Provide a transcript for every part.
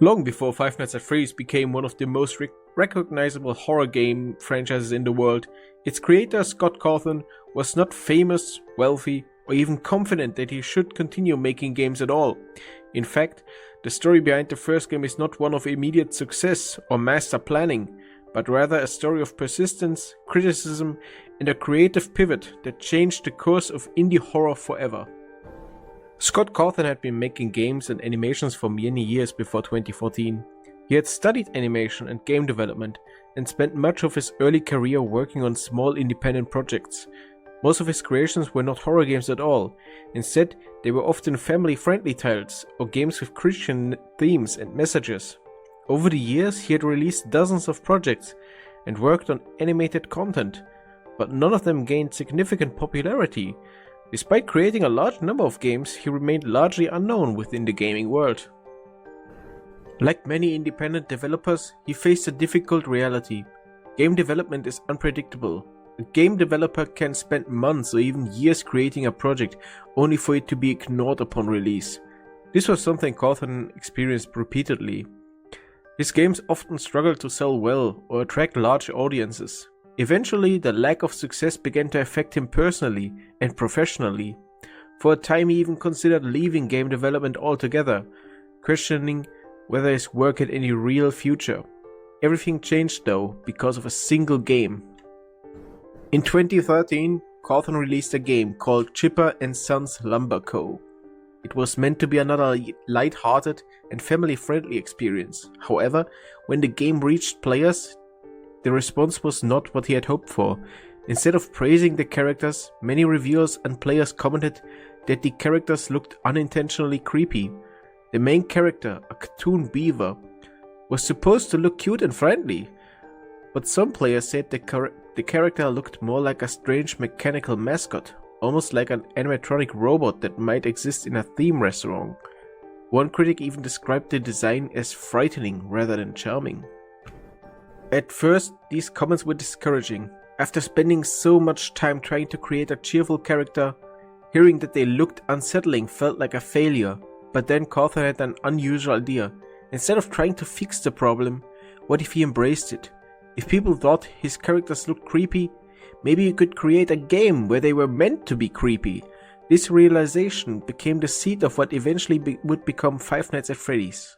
Long before Five Nights at Freddy's became one of the most recognizable horror game franchises in the world, its creator Scott Cawthon was not famous, wealthy, or even confident that he should continue making games at all. In fact, the story behind the first game is not one of immediate success or master planning, but rather a story of persistence, criticism, and a creative pivot that changed the course of indie horror forever. Scott Cawthon had been making games and animations for many years before 2014. He had studied animation and game development and spent much of his early career working on small independent projects. Most of his creations were not horror games at all. Instead, they were often family-friendly titles or games with Christian themes and messages. Over the years, he had released dozens of projects and worked on animated content, but none of them gained significant popularity. Despite creating a large number of games, he remained largely unknown within the gaming world. Like many independent developers, he faced a difficult reality. Game development is unpredictable. A game developer can spend months or even years creating a project only for it to be ignored upon release. This was something Cawthon experienced repeatedly. His games often struggled to sell well or attract large audiences. Eventually, the lack of success began to affect him personally and professionally. For a time, he even considered leaving game development altogether, questioning whether his work had any real future. Everything changed though because of a single game. In 2013, Cawthon released a game called Chipper and Sons Lumber Co. It was meant to be another light-hearted and family-friendly experience. However, when the game reached players, the response was not what he had hoped for. Instead of praising the characters, many reviewers and players commented that the characters looked unintentionally creepy. The main character, a cartoon beaver, was supposed to look cute and friendly, but some players said the character looked more like a strange mechanical mascot, almost like an animatronic robot that might exist in a theme restaurant. One critic even described the design as frightening rather than charming. At first, these comments were discouraging. After spending so much time trying to create a cheerful character, hearing that they looked unsettling felt like a failure. But then Cawthon had an unusual idea. Instead of trying to fix the problem, what if he embraced it? If people thought his characters looked creepy, maybe he could create a game where they were meant to be creepy. This realization became the seed of what eventually would become Five Nights at Freddy's.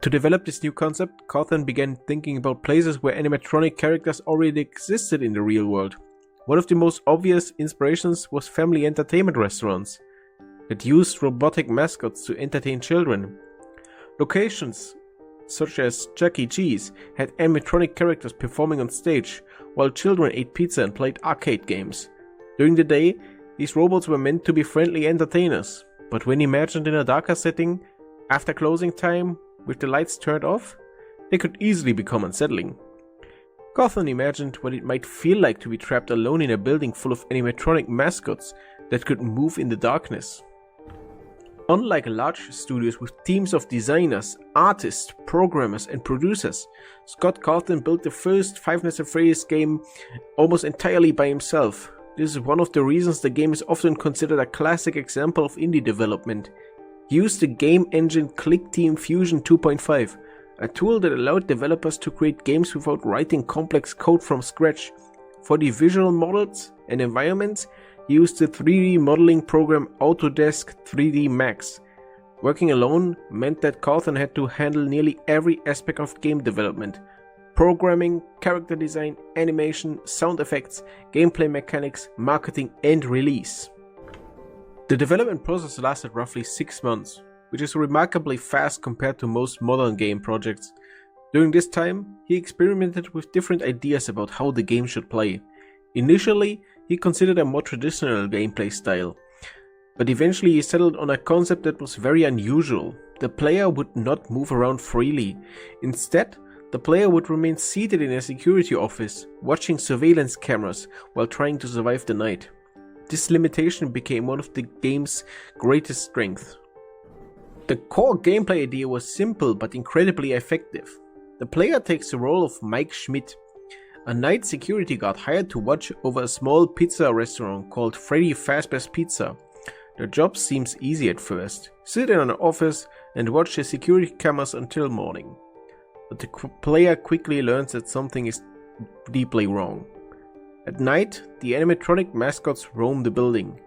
To develop this new concept, Cawthon began thinking about places where animatronic characters already existed in the real world. One of the most obvious inspirations was family entertainment restaurants that used robotic mascots to entertain children. Locations such as Chuck E. Cheese had animatronic characters performing on stage, while children ate pizza and played arcade games. During the day, these robots were meant to be friendly entertainers, but when imagined in a darker setting, after closing time, with the lights turned off, they could easily become unsettling. Cawthon imagined what it might feel like to be trapped alone in a building full of animatronic mascots that could move in the darkness. Unlike large studios with teams of designers, artists, programmers and producers, Scott Cawthon built the first Five Nights at Freddy's game almost entirely by himself. This is one of the reasons the game is often considered a classic example of indie development. He used the game engine ClickTeam Fusion 2.5, a tool that allowed developers to create games without writing complex code from scratch. For the visual models and environments, he used the 3D modeling program Autodesk 3D Max. Working alone meant that Cawthon had to handle nearly every aspect of game development: programming, character design, animation, sound effects, gameplay mechanics, marketing and release. The development process lasted roughly 6 months, which is remarkably fast compared to most modern game projects. During this time, he experimented with different ideas about how the game should play. Initially, he considered a more traditional gameplay style, but eventually he settled on a concept that was very unusual. The player would not move around freely. Instead, the player would remain seated in a security office, watching surveillance cameras while trying to survive the night. This limitation became one of the game's greatest strengths. The core gameplay idea was simple but incredibly effective. The player takes the role of Mike Schmidt, a night security guard hired to watch over a small pizza restaurant called Freddy Fazbear's Pizza. The job seems easy at first. Sit in an office, and watch the security cameras until morning. But the player quickly learns that something is deeply wrong. At night, the animatronic mascots roam the building,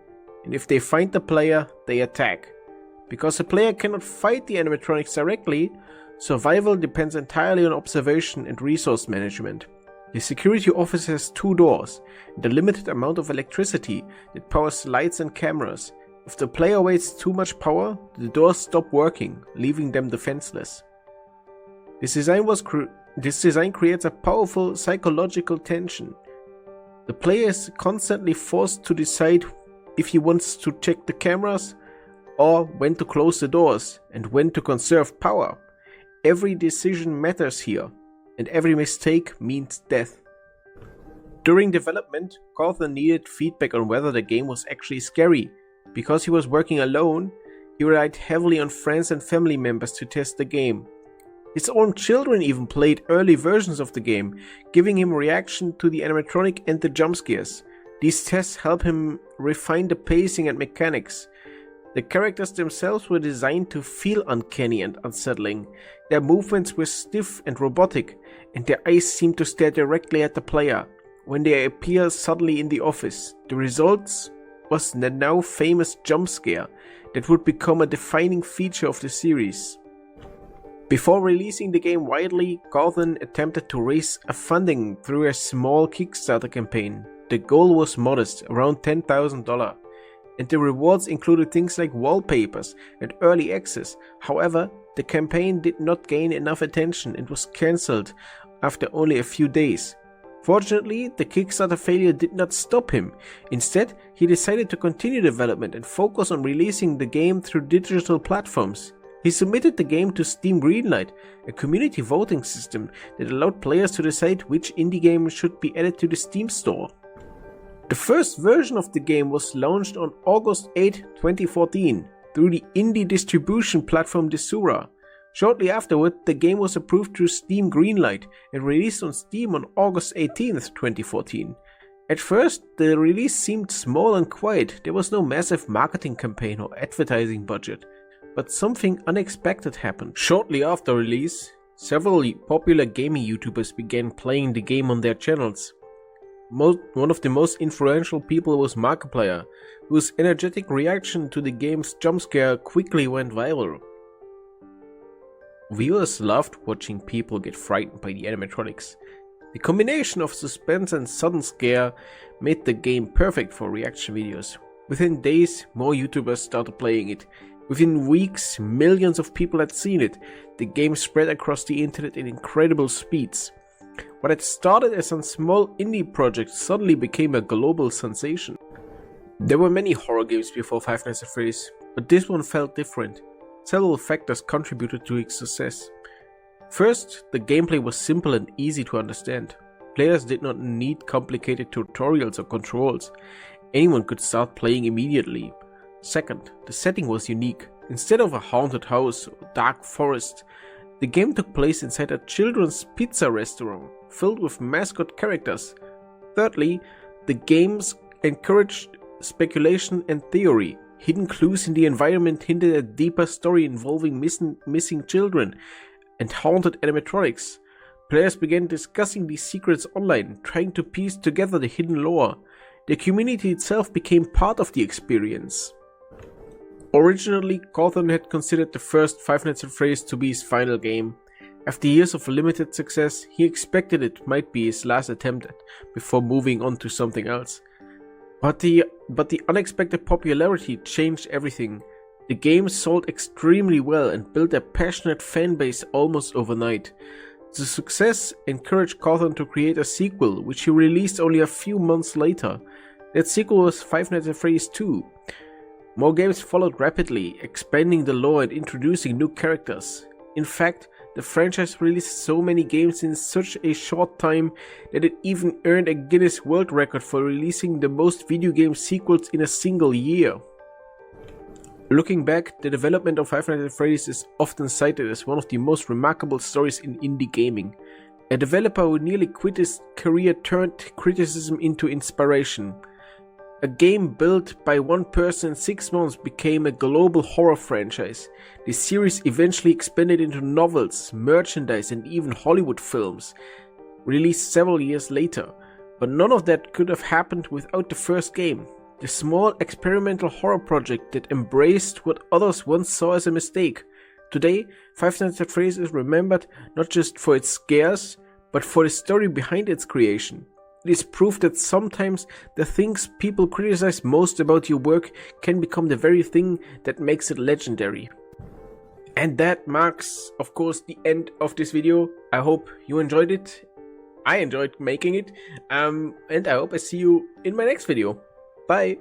and if they find the player, they attack. Because the player cannot fight the animatronics directly, survival depends entirely on observation and resource management. The security office has 2 doors and a limited amount of electricity that powers lights and cameras. If the player wastes too much power, the doors stop working, leaving them defenseless. This design creates a powerful psychological tension. The player is constantly forced to decide if he wants to check the cameras or when to close the doors and when to conserve power. Every decision matters here, and every mistake means death. During development, Cawthon needed feedback on whether the game was actually scary. Because he was working alone, he relied heavily on friends and family members to test the game. His own children even played early versions of the game, giving him reaction to the animatronic and the jump scares. These tests help him refine the pacing and mechanics. The characters themselves were designed to feel uncanny and unsettling. Their movements were stiff and robotic, and their eyes seemed to stare directly at the player. When they appear suddenly in the office, the result was the now famous jump scare that would become a defining feature of the series. Before releasing the game widely, Cawthon attempted to raise funding through a small Kickstarter campaign. The goal was modest, around $10,000, and the rewards included things like wallpapers and early access. However, the campaign did not gain enough attention and was cancelled after only a few days. Fortunately, the Kickstarter failure did not stop him. Instead, he decided to continue development and focus on releasing the game through digital platforms. He submitted the game to Steam Greenlight, a community voting system that allowed players to decide which indie game should be added to the Steam store. The first version of the game was launched on August 8, 2014 through the indie distribution platform Desura. Shortly afterward, the game was approved through Steam Greenlight and released on Steam on August 18, 2014. At first, the release seemed small and quiet. There was no massive marketing campaign or advertising budget. But something unexpected happened. Shortly after release, several popular gaming YouTubers began playing the game on their channels. One of the most influential people was Markiplier, whose energetic reaction to the game's jump scare quickly went viral. Viewers loved watching people get frightened by the animatronics. The combination of suspense and sudden scare made the game perfect for reaction videos. Within days, more YouTubers started playing it. Within weeks, millions of people had seen it. The game spread across the internet in incredible speeds. What had started as a small indie project suddenly became a global sensation. There were many horror games before Five Nights at Freddy's, but this one felt different. Several factors contributed to its success. First, the gameplay was simple and easy to understand. Players did not need complicated tutorials or controls. Anyone could start playing immediately. Second, the setting was unique. Instead of a haunted house or dark forest, the game took place inside a children's pizza restaurant filled with mascot characters. Thirdly, the games encouraged speculation and theory. Hidden clues in the environment hinted at a deeper story involving missing children and haunted animatronics. Players began discussing these secrets online, trying to piece together the hidden lore. The community itself became part of the experience. Originally, Cawthon had considered the first Five Nights at Freddy's to be his final game. After years of limited success, he expected it might be his last attempt before moving on to something else. But the unexpected popularity changed everything. The game sold extremely well and built a passionate fanbase almost overnight. The success encouraged Cawthon to create a sequel, which he released only a few months later. That sequel was Five Nights at Freddy's 2. More games followed rapidly, expanding the lore and introducing new characters. In fact, the franchise released so many games in such a short time that it even earned a Guinness World Record for releasing the most video game sequels in a single year. Looking back, the development of Five Nights at Freddy's is often cited as one of the most remarkable stories in indie gaming. A developer who nearly quit his career turned criticism into inspiration. A game built by one person in 6 months became a global horror franchise. The series eventually expanded into novels, merchandise, and even Hollywood films, released several years later. But none of that could have happened without the first game. The small experimental horror project that embraced what others once saw as a mistake. Today, Five Nights at Freddy's is remembered not just for its scares, but for the story behind its creation. It is proof that sometimes the things people criticize most about your work can become the very thing that makes it legendary. And that marks, of course, the end of this video. I hope you enjoyed it. I enjoyed making it. And I hope I see you in my next video. Bye!